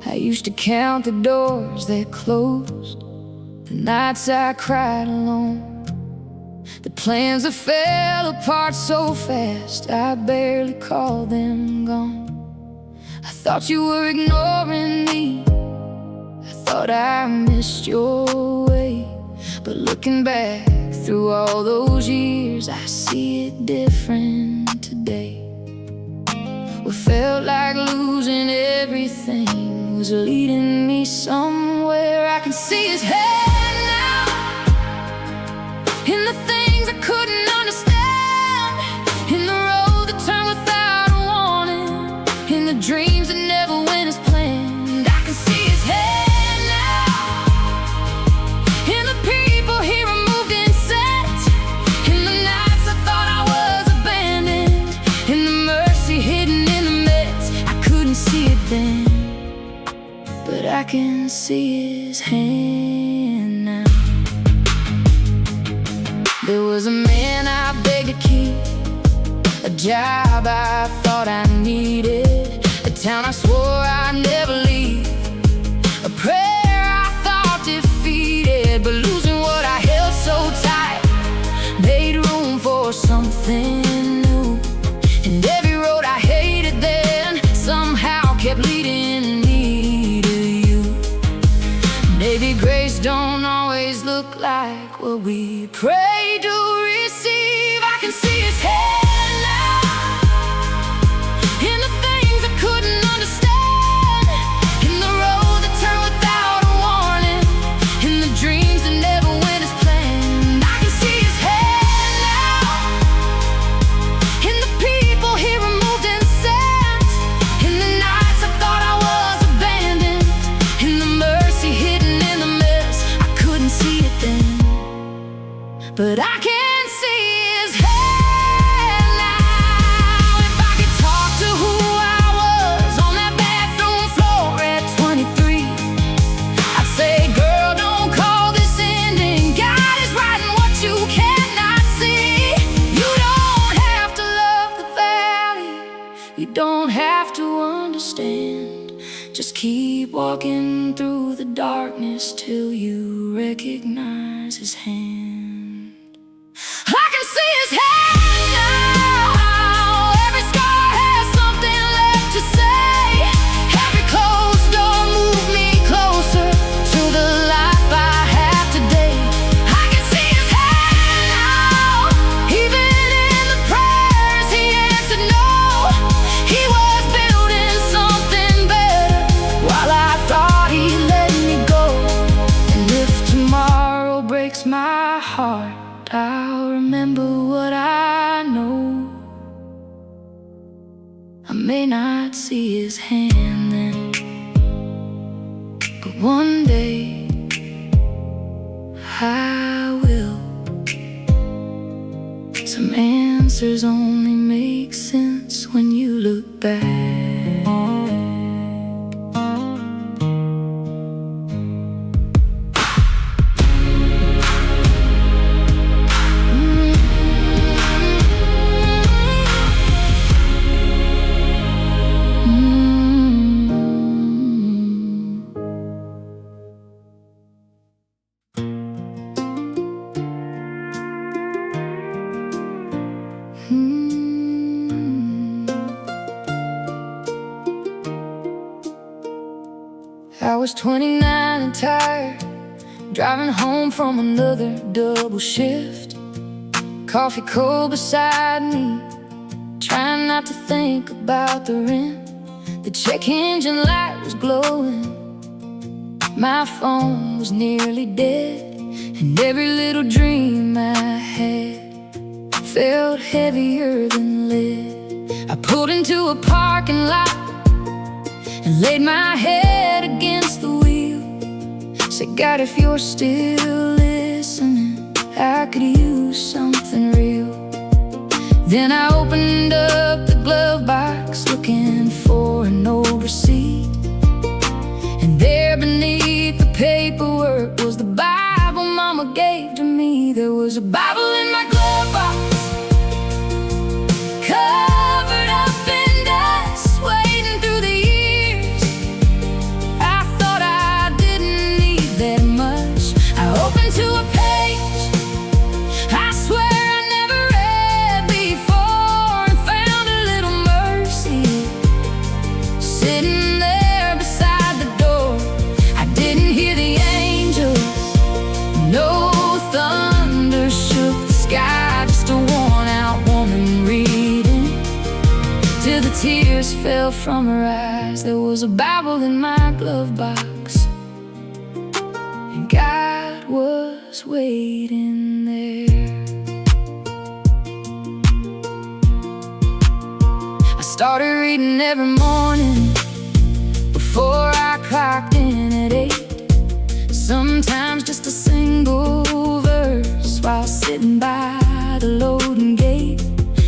I used to count the doors that closed, the nights I cried alone, the plans that fell apart so fast I barely called them gone. I thought you were ignoring me, I thought I missed your way. But looking back through all those years, I see it different today. What felt like losing everything was leading me somewhere. I can see his hand now, in the things I couldn't understand, in the road that turned without a warning, in the dreams that never went as planned. I can see his hand now, in the people he removed and sent, in the nights I thought I was abandoned, in the mercy hidden in the mess. I couldn't see it then, but I can see his hand now. There was a man I begged to keep, a job I thought I needed, a town I swore I'd never leave, a prayer I thought defeated. But losing what I held so tight made room for something new, and every road I hated then somehow kept leading me to you. Maybe grace don't always look like what we pray to receive. I can see his hand now, in the things I couldn't understand, in the road that turned without a warning, in the dreams that never went as planned. I can see his hand now, in the people he removed and sent, in the nights I thought I was abandoned, in the mercy hidden in the mess. I couldn't see it then, but I can see his hand now. If I could talk to who I was on that bathroom floor at 23, I'd say, girl, don't call this ending. God is writing what you cannot see. You don't have to love the valley, you don't have to understand. Just keep walking through the darkness till you recognize his hand. I can see his hand now, every scar has something left to say, every closed door moved me closer to the life I have today. I can see his hand now, even in the prayers he answered no. He was building something better while I thought he let me go. And if tomorrow breaks my heart, I'll remember what I know. I may not see his hand then, but one day I will. Some answers only make sense when you look back. I was 29 and tired, driving home from another double shift. Coffee cold beside me, trying not to think about the rent. The check engine light was glowing, my phone was nearly dead, and every little dream I had felt heavier than lead. I pulled into a parking lot and laid my head against the wheel. Said, God, if you're still listening, I could use something real. Then I opened up the glove box, looking for an old receipt, and there beneath the paperwork was the Bible was a Bible in my glove box, covered up in dust, waiting through the years. I thought I didn't need that much. I opened to a page I swear I never read before, and found a little mercy sitting there beside the door. I didn't hear the angels, no thunder shook the sky, just a worn-out woman reading till the tears fell from her eyes. There was a Bible in my glove box, and God was waiting there. I started reading every morning before I clocked in at 8. Sometimes just a single verse while sitting by the loading gate.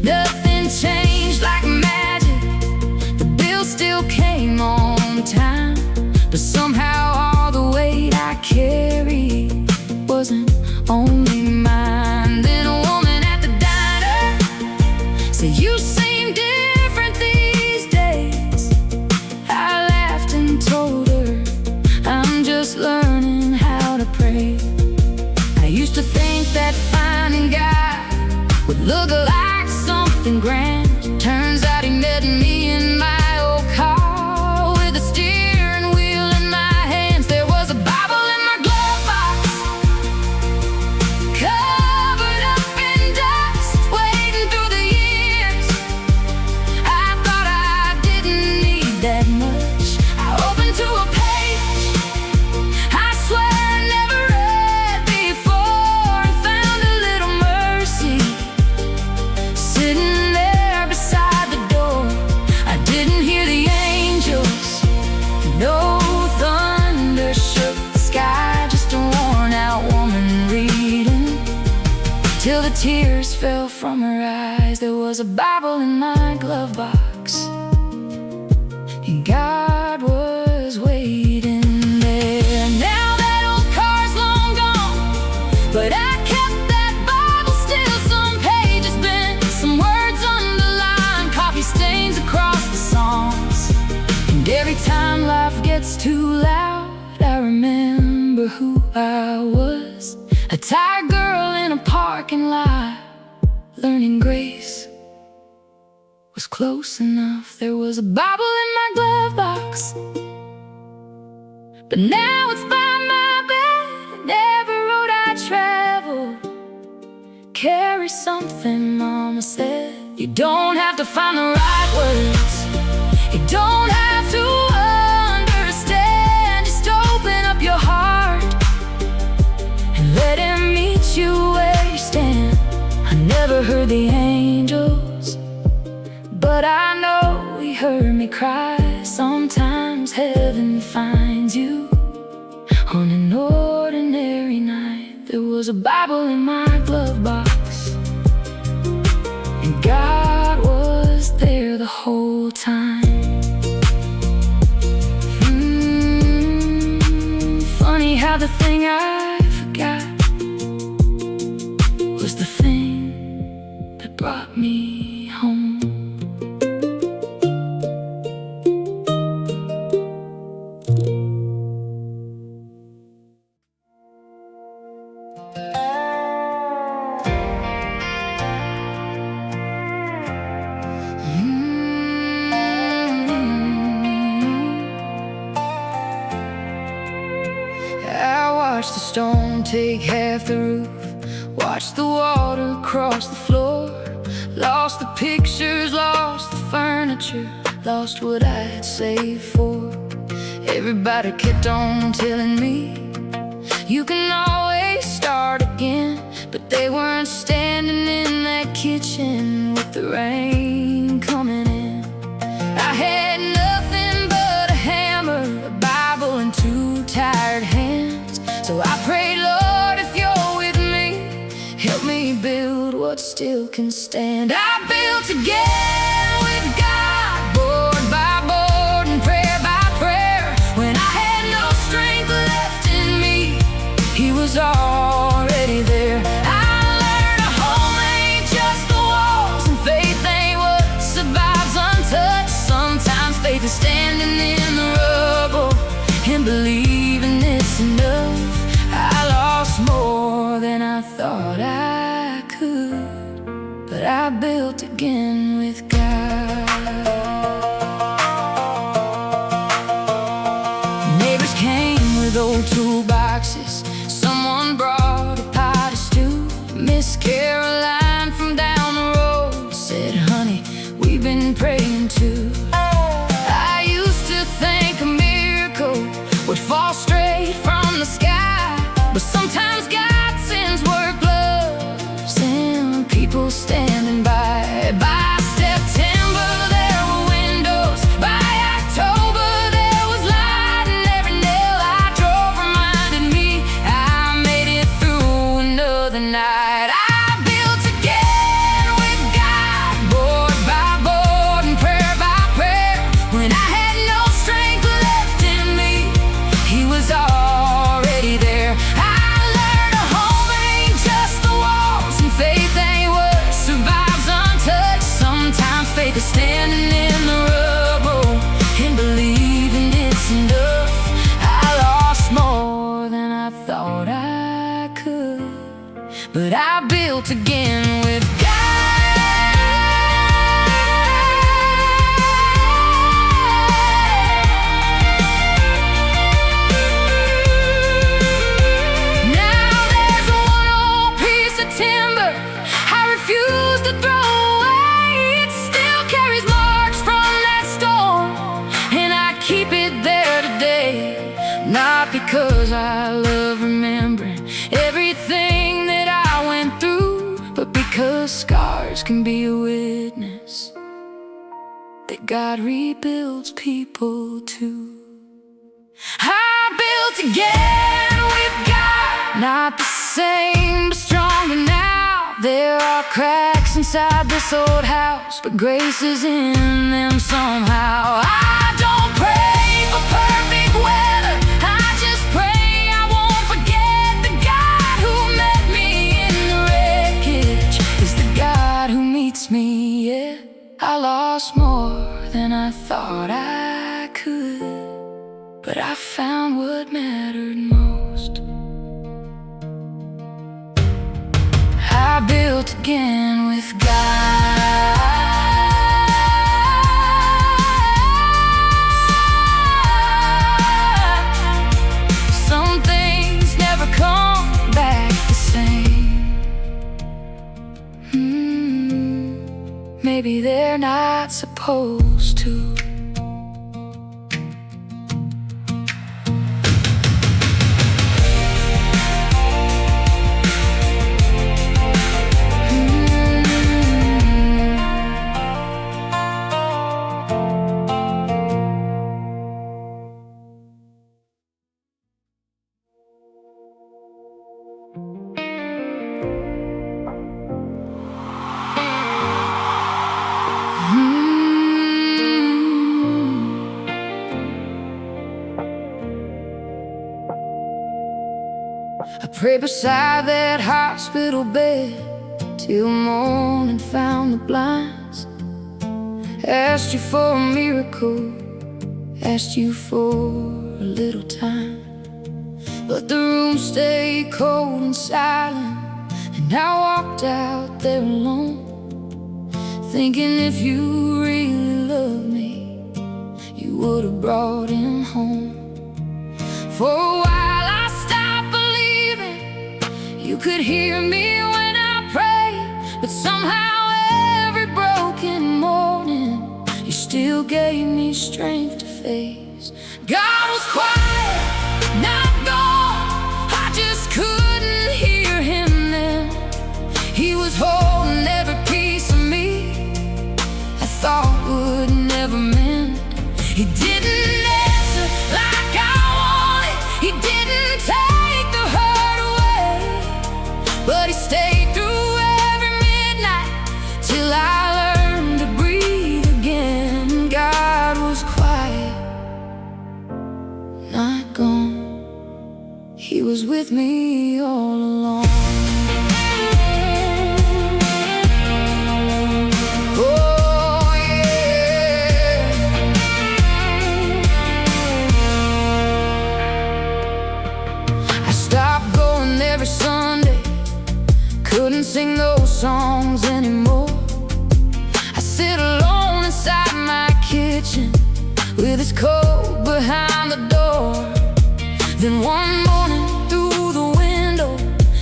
Nothing changed like magic, the bill still came on time, but somehow all the weight I carried wasn't only mine. Then a woman at the diner said, "You seem different these days." I laughed and told her, "I'm just learning how to pray." I used to think that finding God would look like something grand. Turns out he met me in my old car with a steering wheel in my hands. There was a Bible in my glove box, covered up in dust, waiting through the years. I thought I didn't need that much. I opened to a page I swear I never read before, and found a little mercy sitting there beside the door. I didn't hear the angels, no thunder shook the sky, just a worn-out woman reading till the tears fell from her eyes. There was a Bible in my glove box, and God was waiting there. Now that old car's long gone, but I kept that Bible still. Some pages bent, some words underlined, coffee stains across the songs. And every time life gets too loud, I remember who I was, a tired girl in a parking lot, learning grace was close enough. There was a Bible in my glove box, but now it's by my bed. And every road I travel carries something Mama said. You don't have to find the right words, you don't have to understand. Just open up your heart and let him meet you where you stand. I never heard the angels, but I know he heard me cry. Sometimes heaven finds you on an ordinary night. There was a Bible in my glove box, and God was there the whole time. Funny how the thing I forgot was the thing that brought me home. Watch the storm take half the roof, watch the water cross the floor. Lost the pictures, lost the furniture, lost what I had saved for. Everybody kept on telling me you can always start again, but they weren't standing in that kitchen with the rain coming in. I had nothing but a hammer, a Bible, and two tired hands. So I prayed, Lord, if you're with me, help me build what still can stand. I built again with God, board by board and prayer by prayer. When I had no strength left in me, He was already there. I I built again with God. Neighbors came with old toolboxes. Someone brought a pot of stew. Miss Caroline from down the road said, "Honey, we've been praying too." I used to think a miracle would fall straight from the sky, but sometimes God sends work gloves and people standing by. By September there were windows, by October there was light, and every nail I drove reminded me I made it through another night. I built again with God, board by board and prayer by prayer. When I had no strength left in me, He was already there. I learned a home ain't just the walls, and faith ain't what survives untouched. Sometimes faith is standing in the rubble and believing it's enough. I lost more than I thought I could, but I built again with God. Now there's one old piece of timber I refuse to throw away. It still carries marks from that storm, and I keep it there today. Not because I love remembering everything that I went through, but because scars can be a witness that God rebuilds people too. I built again with God, not the same but stronger now. There are cracks inside this old house, but grace is in them somehow. I don't pray for perfect weather, I just pray I won't forget the God who met me in the wreckage is the God who meets me, yeah. I lost more than I thought I could, but I found what mattered most. I built again with God. Some things never come back the same. Maybe they're not supposed to. I prayed beside that hospital bed till morning found the blinds. Asked you for a miracle, asked you for a little time, but the room stayed cold and silent, and I walked out there alone, thinking if you really loved me, you would have brought him home. For a while I stopped believing you could hear me when I prayed, but somehow every broken morning you still gave me strength to face. God was quiet, not gone, I just couldn't hear Him then. He was holding every piece of me I thought would never mend. He didn't answer like I wanted, He didn't take the hurt away, but He stayed through every midnight till I learned to breathe again. God was quiet, not gone, He was with me all along. Oh yeah, I stopped going every Sunday, couldn't sing those songs anymore. Then one morning through the window,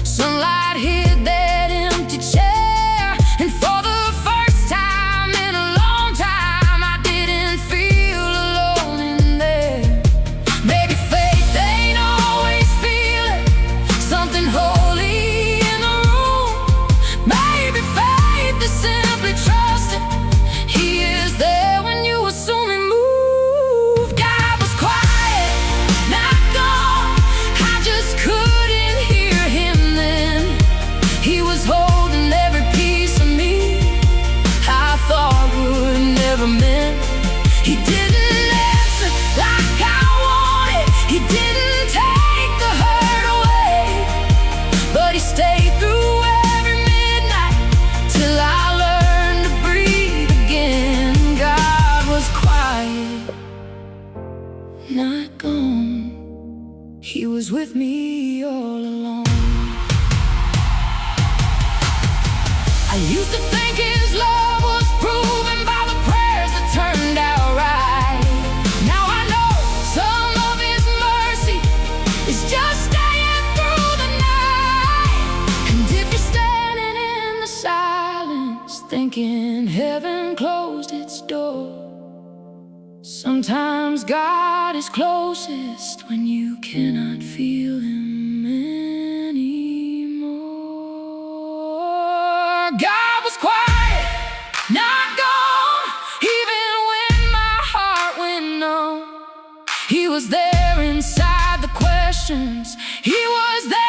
sunlight hit that empty chair. And for the first time in a long time, I didn't feel alone in there. Maybe faith ain't always feeling something holy in the room. Maybe faith is simply trusting He is there when you assume He moved. God was quiet, not gone. I just couldn't hear Him then. He was holding every piece of me I thought would never mend. He didn't answer like I wanted. He didn't take the hurt away, but He stayed through every midnight till I learned to breathe again. God was quiet, not gone. He was with me all along. I used to think His love was proven by the prayers that turned out right. Now I know some of His mercy is just staying through the night. And if you're standing in the silence, thinking heaven closed its door, sometimes God is closest when you cannot feel Him anymore. God was quiet, not gone, even when my heart went numb. He was there inside the questions. He was there